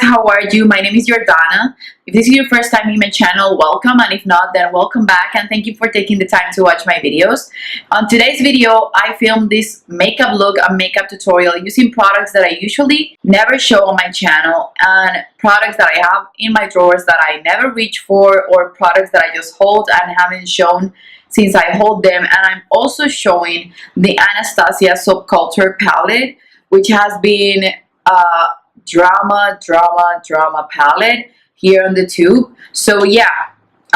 how are you? My name is Jordana. If this is your first time in my channel, welcome, and if not, then welcome back, and thank you for taking the time to watch my videos. On today's video, I filmed this makeup look, a makeup tutorial using products that I usually never show on my channel, and products that I have in my drawers that I never reach for, or products that I just hold and haven't shown since I hold them. And I'm also showing the Anastasia Subculture palette, which has been drama palette here on the tube. So yeah,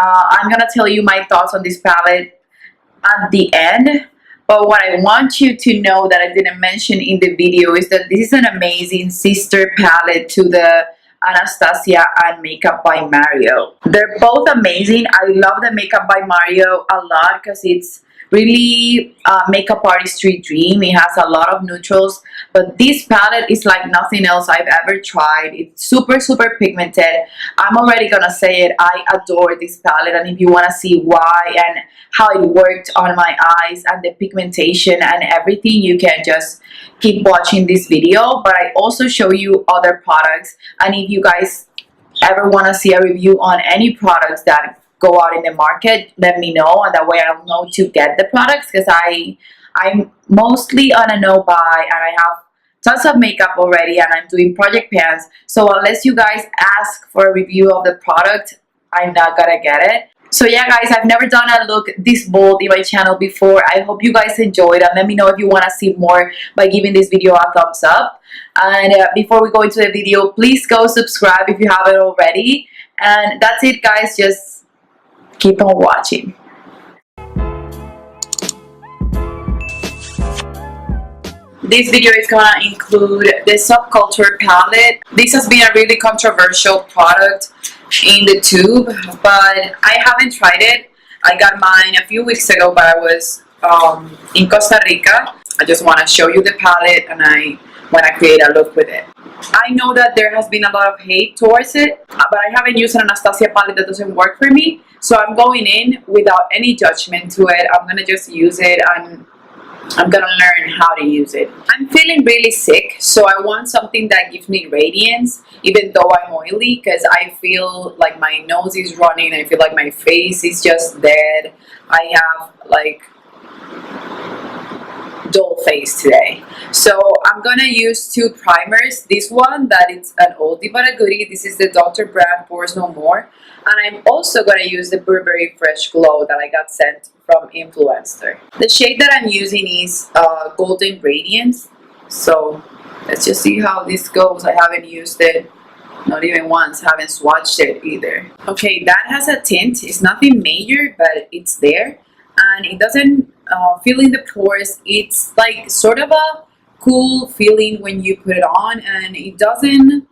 I'm gonna tell you my thoughts on this palette at the end. But what I want you to know that I didn't mention in the video is that this is an amazing sister palette to the Anastasia and Makeup by Mario. They're both amazing. I love the Makeup by Mario a lot because it's really makeup artistry dream. It has a lot of neutrals, but this palette is like nothing else I've ever tried. It's super pigmented. I'm already gonna say it, I adore this palette, and if you want to see why and how it worked on my eyes and the pigmentation and everything, you can just keep watching this video. But I also show you other products, and if you guys ever want to see a review on any products that go out in the market, let me know, and that way I'll know to get the products, because I'm mostly on a no buy and I have tons of makeup already and I'm doing project pans. So unless you guys ask for a review of the product, I'm not gonna get it. So yeah guys, I've never done a look this bold in my channel before. I hope you guys enjoyed, and let me know if you want to see more by giving this video a thumbs up. And before we go into the video, please go subscribe if you haven't already. And that's it guys, just keep on watching. This video is gonna include the Subculture palette. This has been a really controversial product in the tube, but I haven't tried it. I got mine a few weeks ago, but I was in Costa Rica. I just want to show you the palette and I want to create a look with it. I know that there has been a lot of hate towards it, but I haven't used an Anastasia palette that doesn't work for me. So I'm going in without any judgment to it. I'm gonna just use it and I'm gonna learn how to use it. I'm feeling really sick, so I want something that gives me radiance, even though I'm oily, because I feel like my nose is running. I feel like my face is just dead. I have like dull face today. So I'm gonna use two primers. This one that it's an oldie but a goodie. This is the Dr. brand Pores No More, and I'm also gonna use the Burberry Fresh Glow that I got sent from Influencer. The shade that I'm using is Golden Radiance. So let's just see how this goes. I haven't used it, not even once, haven't swatched it either. Okay, that has a tint. It's nothing major, but it's there, and it doesn't feel in the pores. It's like sort of a cool feeling when you put it on, and it doesn't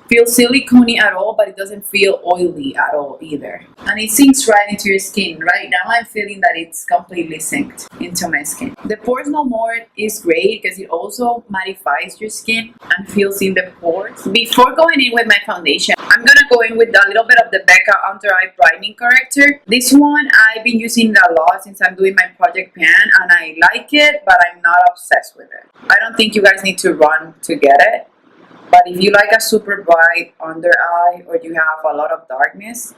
feel silicone-y at all, but it doesn't feel oily at all either, and it sinks right into your skin. Right now I'm feeling that it's completely synced into my skin. The Pores No More is great because it also mattifies your skin and fills in the pores. Before going in with my foundation, I'm gonna go in with a little bit of the Becca Under Eye Brightening Corrector. This one I've been using it a lot since I'm doing my project pan, and I like it, but I'm not obsessed with it. I don't think you guys need to run to get it. But if you like a super bright under eye, or you have a lot of darkness,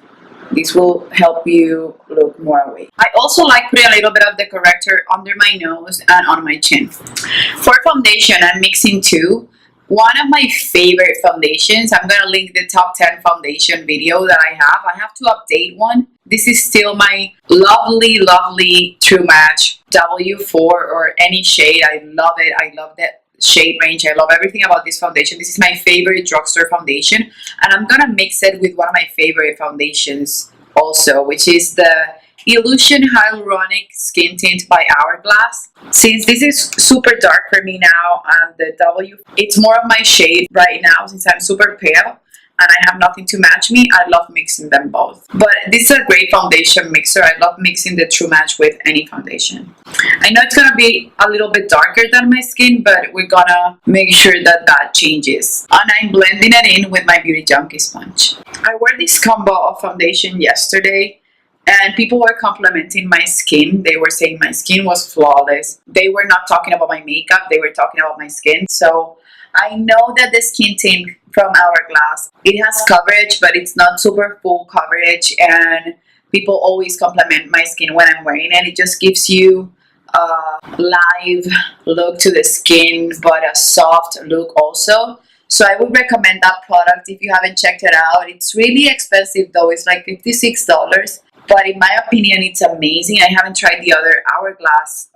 this will help you look more awake. I also like putting a little bit of the corrector under my nose and on my chin. For foundation, I'm mixing two. One of my favorite foundations, I'm going to link the top 10 foundation video that I have. I have to update one. This is still my lovely True Match W4 or any shade. I love it. I love that shade range. I love everything about this foundation. This is my favorite drugstore foundation, and I'm gonna mix it with one of my favorite foundations also, which is the Illusion Hyaluronic Skin Tint by Hourglass. Since this is super dark for me now, and the W, it's more of my shade right now since I'm super pale and I have nothing to match me. I love mixing them both. But this is a great foundation mixer. I love mixing the True Match with any foundation. I know it's gonna be a little bit darker than my skin, but we're gonna make sure that that changes. And I'm blending it in with my Beauty Junkie sponge. I wore this combo of foundation yesterday, and people were complimenting my skin. They were saying my skin was flawless. They were not talking about my makeup. They were talking about my skin. So I know that the skin tint from Hourglass, it has coverage, but it's not super full coverage, and people always compliment my skin when I'm wearing it. It just gives you a live look to the skin, but a soft look also. So I would recommend that product if you haven't checked it out. It's really expensive though. It's like $56. But in my opinion, it's amazing. I haven't tried the other Hourglass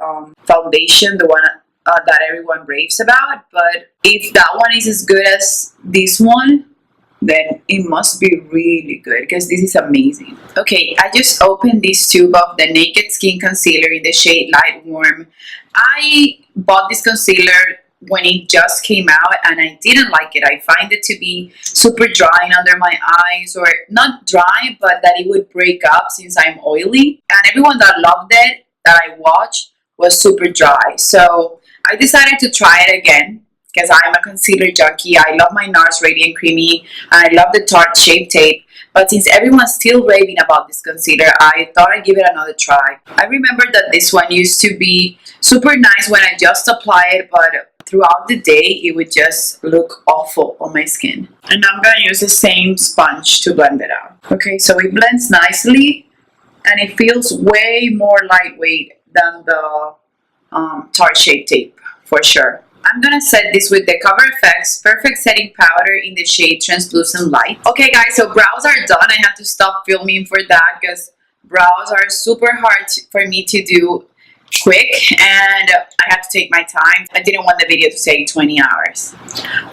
foundation, the one that everyone raves about. But if that one is as good as this one, then it must be really good because this is amazing. Okay, I just opened this tube of the Naked Skin Concealer in the shade Light Warm. I bought this concealer when it just came out and I didn't like it. I find it to be super drying under my eyes, or not dry, but that it would break up since I'm oily. And everyone that loved it, that I watched, was super dry. So I decided to try it again because I'm a concealer junkie. I love my NARS Radiant Creamy and I love the Tarte Shape Tape. But since everyone's still raving about this concealer, I thought I'd give it another try. I remember that this one used to be super nice when I just applied it, but throughout the day it would just look awful on my skin. And I'm gonna use the same sponge to blend it out. Okay, so it blends nicely and it feels way more lightweight than the Tarte Shape Tape for sure. I'm gonna set this with the Cover FX Perfect Setting Powder in the shade Translucent Light. Okay guys, so brows are done. I have to stop filming for that because brows are super hard for me to do quick and I have to take my time. I didn't want the video to take 20 hours.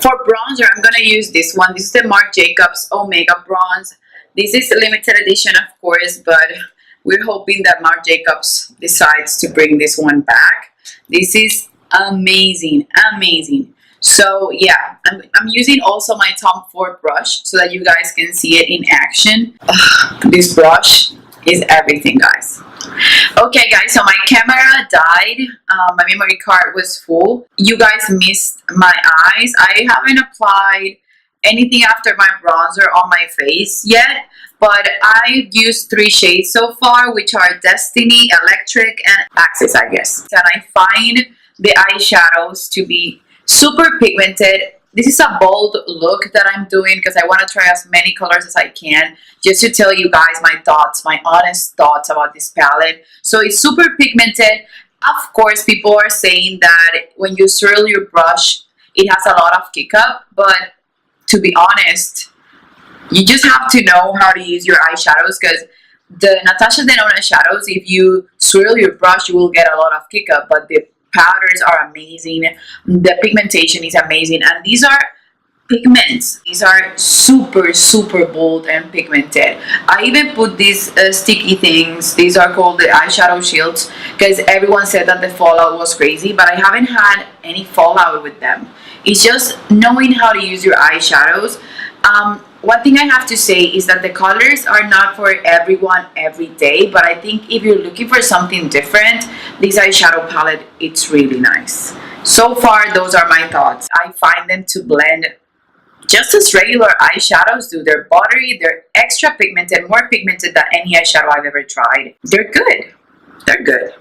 For bronzer, I'm gonna use this one. This is the Marc Jacobs Omega Bronze. This is a limited edition, of course, but we're hoping that Marc Jacobs decides to bring this one back. This is amazing. So yeah, I'm using also my Tom Ford brush so that you guys can see it in action. This brush is everything, guys. Okay guys, so my camera died. My memory card was full. You guys missed my eyes. I haven't applied anything after my bronzer on my face yet, but I've used 3 shades so far, which are Destiny, Electric, and Axis, I guess. And I find the eyeshadows to be super pigmented. This is a bold look that I'm doing because I want to try as many colors as I can, just to tell you guys my thoughts, my honest thoughts about this palette. So it's super pigmented. Of course, people are saying that when you swirl your brush, it has a lot of kick up, but to be honest, you just have to know how to use your eyeshadows, because the Natasha Denona shadows, if you swirl your brush, you will get a lot of kick up, but the powders are amazing, the pigmentation is amazing, and these are pigments. These are super bold and pigmented. I even put these sticky things. These are called the eyeshadow shields because everyone said that the fallout was crazy, but I haven't had any fallout with them. It's just knowing how to use your eyeshadows. One thing I have to say is that the colors are not for everyone every day, but I think if you're looking for something different, this eyeshadow palette, it's really nice. So far, those are my thoughts. I find them to blend just as regular eyeshadows do. They're buttery, they're extra pigmented, more pigmented than any eyeshadow I've ever tried. They're good. They're good.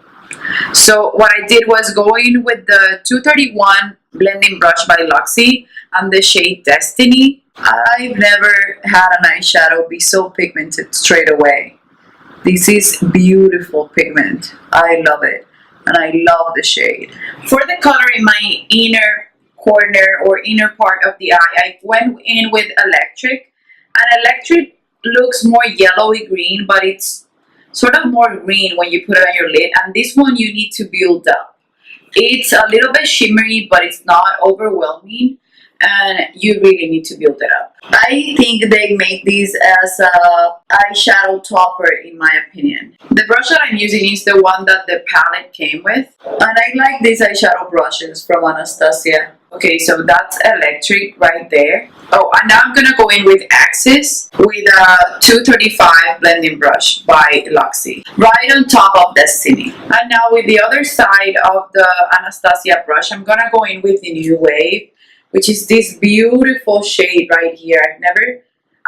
So what I did was go in with the 231 blending brush by Luxie and the shade Destiny. I've never had an eyeshadow be so pigmented straight away. This is beautiful pigment. I love it. And I love the shade. For the color in my inner corner or inner part of the eye, I went in with Electric. And Electric looks more yellowy green, but it's sort of more green when you put it on your lid. And this one you need to build up. It's a little bit shimmery, but it's not overwhelming. And you really need to build it up. I think they made these as a eyeshadow topper, in my opinion. The brush that I'm using is the one that the palette came with, and I like these eyeshadow brushes from Anastasia. Okay, so that's Electric right there. Oh, and now I'm gonna go in with Axis with a 235 blending brush by Luxie, right on top of Destiny. And now with the other side of the Anastasia brush, I'm gonna go in with the New Wave, which is this beautiful shade right here.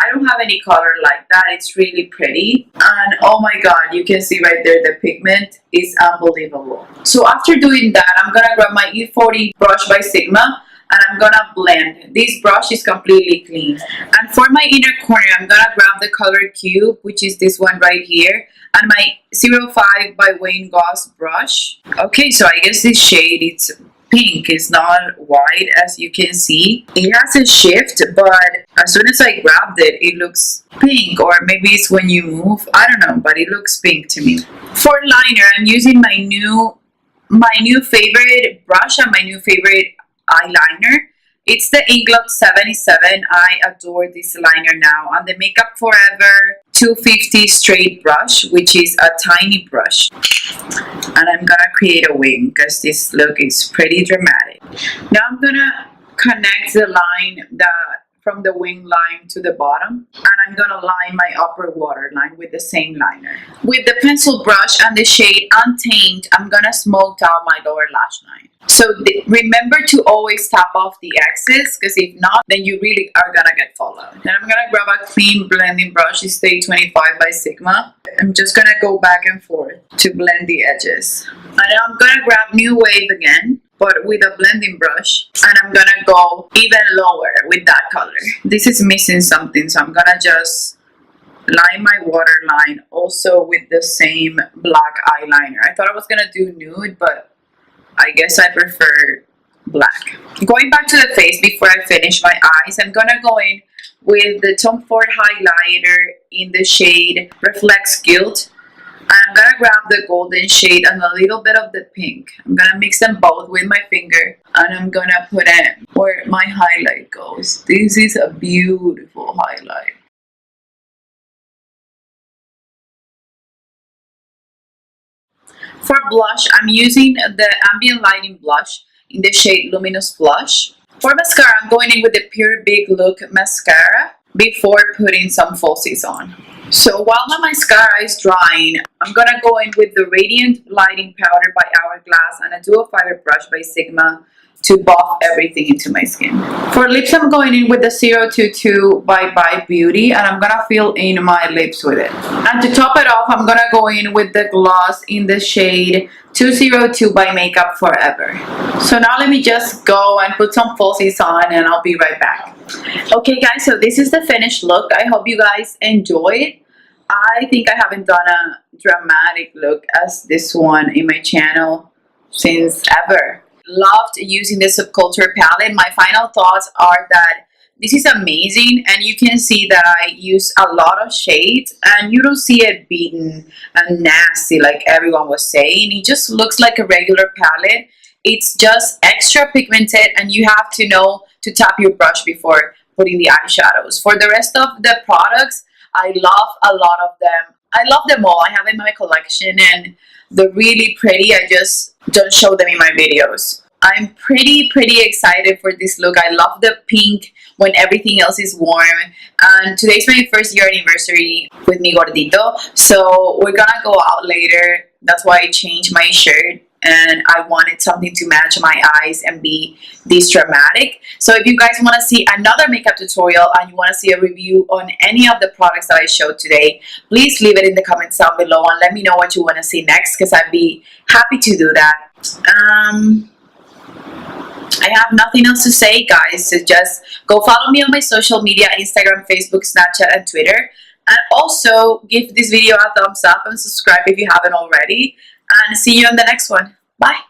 I don't have any color like that. It's really pretty. And oh my god, you can see right there the pigment is unbelievable. So after doing that, I'm gonna grab my E40 brush by Sigma and I'm gonna blend. This brush is completely clean. And for my inner corner, I'm gonna grab the color cube, which is this one right here, and my 05 by Wayne Goss brush. Okay, so I guess this shade, it's pink. It's not white, as you can see. It has a shift, but as soon as I grabbed it, it looks pink, or maybe it's when you move. I don't know, but it looks pink to me. For liner, I'm using my new favorite brush and my new favorite eyeliner. It's the Inklock 77. I adore this liner now. And the Makeup Forever 250 straight brush, which is a tiny brush. And I'm gonna create a wing because this look is pretty dramatic. Now I'm gonna connect the line from the wing line to the bottom, and I'm gonna line my upper waterline with the same liner. With the pencil brush and the shade Untamed, I'm gonna smoke out my lower lash line. So remember to always tap off the excess, because if not, then you really are gonna get fallout. Then I'm gonna grab a clean blending brush. It's the 25 by Sigma. I'm just gonna go back and forth to blend the edges. And I'm gonna grab New Wave again, but with a blending brush, and I'm gonna go even lower with that color. This is missing something, so I'm gonna just line my waterline also with the same black eyeliner. I thought I was gonna do nude, but I guess I prefer black. Going back to the face before I finish my eyes, I'm gonna go in with the Tom Ford highlighter in the shade Reflects Guilt. I'm gonna grab the golden shade and a little bit of the pink. I'm gonna mix them both with my finger, and I'm gonna put in where my highlight goes. This is a beautiful highlight. For blush, I'm using the Ambient Lighting blush in the shade Luminous Blush. For mascara, I'm going in with the Pure Big Look mascara before putting some falsies on. So while my mascara is drying, I'm gonna go in with the Radiant Lighting Powder by Hourglass and a Dual Fiber brush by Sigma to buff everything into my skin. For lips, I'm going in with the 022 by Beauty, and I'm gonna fill in my lips with it. And to top it off, I'm gonna go in with the gloss in the shade 202 by Makeup Forever. So now let me just go and put some falsies on, and I'll be right back. Okay guys, so this is the finished look. I hope you guys enjoyed. I think I haven't done a dramatic look as this one in my channel since ever. Loved using the Subculture palette. My final thoughts are that this is amazing, and you can see that I use a lot of shades, and you don't see it beaten and nasty like everyone was saying. It just looks like a regular palette. It's just extra pigmented, and you have to know to tap your brush before putting the eyeshadows. For the rest of the products, I love a lot of them. I love them all. I have them in my collection, and they're really pretty. I just don't show them in my videos. I'm pretty excited for this look. I love the pink when everything else is warm, and today's my first year anniversary with mi gordito, so we're gonna go out later. That's why I changed my shirt, and I wanted something to match my eyes and be this dramatic. So if you guys want to see another makeup tutorial and you want to see a review on any of the products that I showed today, please leave it in the comments down below and let me know what you want to see next, because I'd be happy to do that. I have nothing else to say, guys, so just go follow me on my social media: Instagram, Facebook, Snapchat, and Twitter. And also give this video a thumbs up and subscribe if you haven't already. And see you on the next one. Bye.